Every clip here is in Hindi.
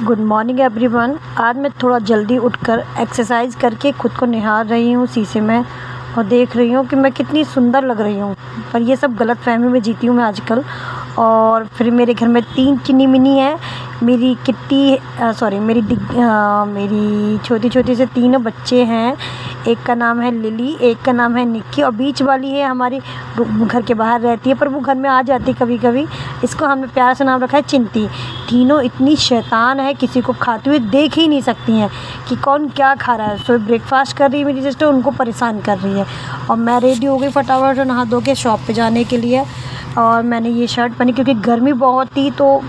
Good morning everyone. आज मैं थोड़ा जल्दी उठकर एक्सरसाइज करके खुद को निहार रही हूँ शीशे में और देख रही हूँ कि मैं कितनी सुंदर लग रही हूँ। पर ये सब गलतफ़हमी में जीती हूँ मैं आजकल। और फिर मेरे घर में 3 चिनी मिनी हैं। मेरी किट्टी मेरी छोटी-छोटी से 3 बच्चे हैं। एक का नाम है लिली, एक का नाम है निक्की और बीच वाली है हमारी घर के बाहर रहती है, पर वो घर में आ जाती है कभी-कभी। इसको हमने प्यार से नाम रखा है चिंटी। तीनों इतनी शैतान है, किसी को खाते हुए देख ही नहीं सकती हैं कि कौन क्या खा रहा है। सुबह ब्रेकफ़ास्ट कर रही है मेरी सिस्टर, उनको परेशान कर रही है। और मैं रेडी हो गई फटाफट नहा धो के शॉप पे जाने के लिए। और मैंने ये शर्ट पहनी क्योंकि गर्मी बहुत थी, तो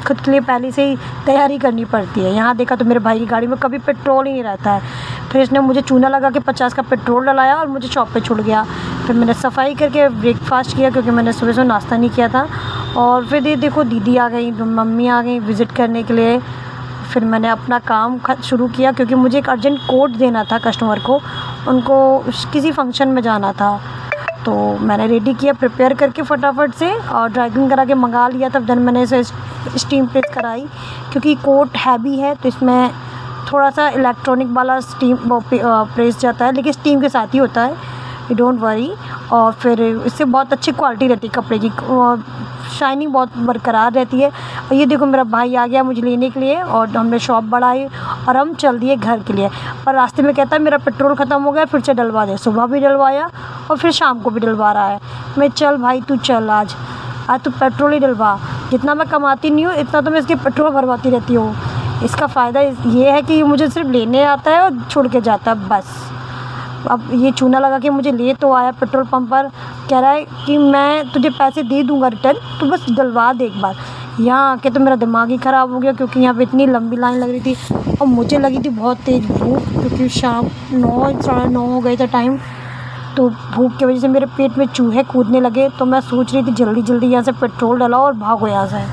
खुद के लिए पहले से ही तैयारी करनी पड़ती है। यहाँ देखा तो मेरे भाई की गाड़ी में कभी पेट्रोल ही नहीं रहता है। फिर इसने मुझे चूना लगा के 50 का पेट्रोल डलाया और मुझे शॉप पे छोड़ गया। फिर मैंने सफाई करके ब्रेकफ़ास्ट किया क्योंकि मैंने सुबह से नाश्ता नहीं किया था। और फिर ये देखो दीदी आ गई, मम्मी आ गई विज़िट करने के लिए। फिर मैंने अपना काम शुरू किया क्योंकि मुझे एक अर्जेंट कोड देना था कस्टमर को, उनको किसी फंक्शन में जाना था। तो मैंने रेडी किया प्रिपेयर करके फटाफट से और ड्राई क्लीन करा के मंगा लिया। तब जब मैंने इसे स्टीम प्रेस कराई क्योंकि कोट हैवी है, तो इसमें थोड़ा सा इलेक्ट्रॉनिक वाला स्टीम प्रेस जाता है, लेकिन स्टीम के साथ ही होता है, यू डोंट वरी। और फिर इससे बहुत अच्छी क्वालिटी रहती है कपड़े की, शाइनिंग बहुत बरकरार रहती है। और ये देखो मेरा भाई आ गया मुझे लेने के लिए और हमने शॉप बढ़ाई और हम चल दिए घर के लिए। पर रास्ते में कहता है मेरा पेट्रोल ख़त्म हो गया, फिर से डलवा दे। सुबह भी डलवाया और फिर शाम को भी डलवा रहा है। मैं चल भाई तू चल, आज तू पेट्रोल ही डलवा। जितना मैं कमाती नहीं हूँ इतना तो मैं इसके पेट्रोल भरवाती रहती हूँ। इसका फ़ायदा ये है कि मुझे सिर्फ लेने आता है और छोड़ के जाता है बस। अब ये चूना लगा के मुझे ले तो आया पेट्रोल पंप पर, कह रहा है कि मैं तुझे पैसे दे दूँगा रिटर्न, तू बस डलवा दे एक बार। यहाँ आके तो मेरा दिमाग ही ख़राब हो गया क्योंकि यहाँ पे इतनी लंबी लाइन लग रही थी और मुझे लगी थी बहुत तेज़ भूख क्योंकि शाम 9 साढ़े 9 हो गए थे टाइम। तो भूख की वजह से मेरे पेट में चूहे कूदने लगे। तो मैं सोच रही थी जल्दी जल्दी यहाँ से पेट्रोल डलाओ और भागो यहाँ से।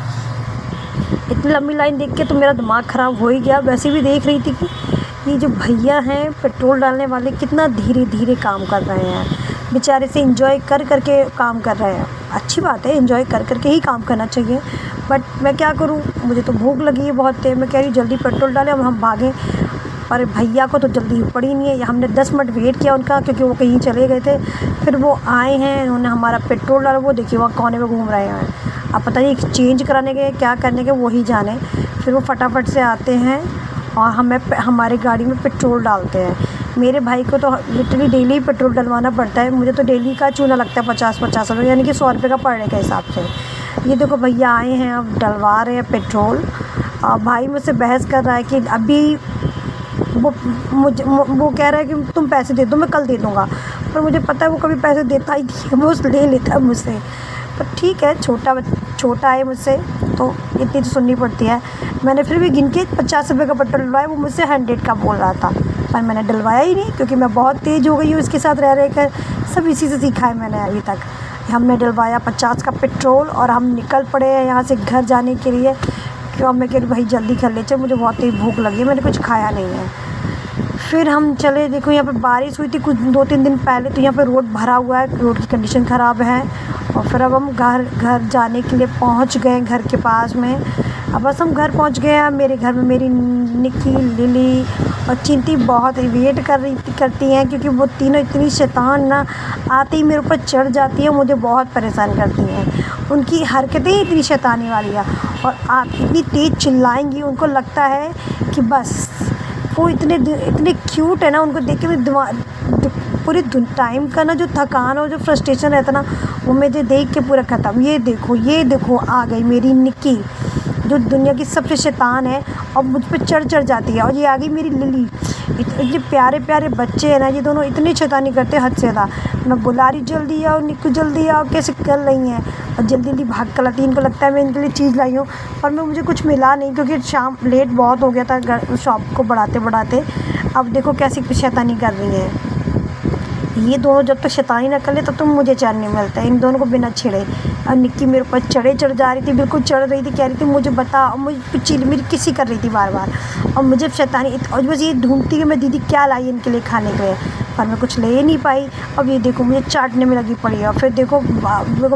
इतनी लंबी लाइन देख के तो मेरा दिमाग ख़राब हो ही गया। वैसे भी देख रही थी कि ये जो भैया हैं पेट्रोल डालने वाले कितना धीरे धीरे काम कर रहे हैं, बेचारे से एंजॉय कर के काम कर रहे हैं। अच्छी बात है, एंजॉय कर के ही काम करना चाहिए, बट मैं क्या करूं, मुझे तो भूख लगी है बहुत तेज़। मैं कह रही जल्दी पेट्रोल डालें अब हम भागें, पर भैया को तो जल्दी पड़ी नहीं है। हमने 10 मिनट वेट किया उनका क्योंकि वो कहीं चले गए थे। फिर वो आए हैं, उन्होंने हमारा पेट्रोल डाला। वो देखिए वहाँ कोने में घूम रहे हैं। अब पता नहीं चेंज कराने के क्या करने के वो ही जाने। फिर वो फटाफट से आते हैं और हमारे गाड़ी में पेट्रोल डालते हैं। मेरे भाई को तो लिटरली डेली पेट्रोल डलवाना पड़ता है। मुझे तो डेली का चूना लगता है 50 रुपये, यानी कि 100 रुपये का पड़ने के हिसाब से। ये देखो भैया आए हैं, अब डलवा रहे हैं पेट्रोल। भाई मुझसे बहस कर रहा है कि अभी वो कह रहा है कि तुम पैसे दे दो, मैं कल दे दूँगा। पर मुझे पता है वो कभी पैसे देता ही नहीं है, वो ले लेता है मुझसे। पर ठीक है, छोटा है मुझसे तो इतनी तो सुननी पड़ती है। मैंने फिर भी गिन के 50 रुपये का पेट्रोल डलवाया। वो मुझसे 100 का बोल रहा था, पर मैंने डलवाया ही नहीं क्योंकि मैं बहुत तेज़ हो गई हूँ इसके साथ रह कर। सब इसी से सीखा है मैंने अभी तक। हमने डलवाया 50 का पेट्रोल और हम निकल पड़े हैं यहाँ से घर जाने के लिए। क्यों, मैं कह रही भाई जल्दी कर ले चल, मुझे बहुत तेज़ भूख लगी है, मैंने कुछ खाया नहीं है। फिर हम चले, देखो यहाँ पे बारिश हुई थी कुछ 2-3 दिन पहले, तो यहाँ पे रोड भरा हुआ है, रोड की कंडीशन ख़राब है। और फिर अब हम घर जाने के लिए पहुँच गए घर के पास में। अब बस हम घर पहुँच गए हैं। मेरे घर में मेरी निक्की, लिली और चिंटी बहुत वेट करती हैं क्योंकि वो तीनों इतनी शैतान ना, आते ही मेरे ऊपर चढ़ जाती हैं, मुझे बहुत परेशान करती हैं। उनकी हरकतें ही इतनी शैतानी वाली है और इतनी तेज़ चिल्लाएंगी, उनको लगता है कि बस वो इतने क्यूट है ना, उनको देख के मेरे पूरे टाइम का ना जो थकान और जो फ्रस्ट्रेशन रहता ना, वो मुझे देख के पूरा ख़त्म। ये देखो आ गई मेरी निक्की जो दुनिया की सबसे शैतान है और मुझ पे चढ़ जाती है। और ये आ गई मेरी लिली। इतने प्यारे प्यारे बच्चे हैं ना, ये दोनों इतनी शैतानी करते हैं हद से ज़्यादा। मैं बुला रही जल्दी आओ निक्कू जल्दी आओ, कैसे कर रही हैं और जल्दी भाग कर लाती। इनको लगता है मैं इनके लिए चीज़ लाई हूँ, पर मुझे कुछ मिला नहीं क्योंकि शाम लेट बहुत हो गया था शॉप को बढ़ाते। अब देखो कैसी शैतानी कर रही हैं ये दोनों। जब तक शैतानी न कर ले तब तो मुझे चैन नहीं मिलता है इन दोनों को बिना छेड़े। और निक्की मेरे ऊपर चढ़ जा रही थी, बिल्कुल चढ़ रही थी, कह रही थी मुझे बता, और मुझे मेरी किसी कर रही थी बार और मुझे शैतानी। और बस ये ढूंढती कि मैं दीदी क्या लाई इनके लिए खाने के लिए। पर मैं कुछ ले ही नहीं पाई। अब ये देखो मुझे चाटने में लगी पड़ी है, और फिर देखो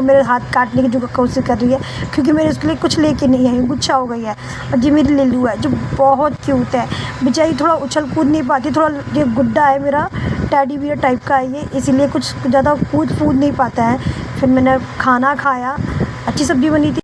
मेरे हाथ काटने की जो कोशिश कर रही है, क्योंकि मैंने उसके लिए कुछ लेके नहीं आई, गुस्सा हो गई है। और जी मेरी लिल्लू है जो बहुत क्यूट है, बेचारी थोड़ा उछल कूद नहीं पाती, थोड़ा ये गुड्डा है मेरा, टेडी बियर टाइप का है ये, इसीलिए कुछ ज़्यादा कूद नहीं पाता है। फिर मैंने खाना खाया, अच्छी सब्ज़ी बनी थी।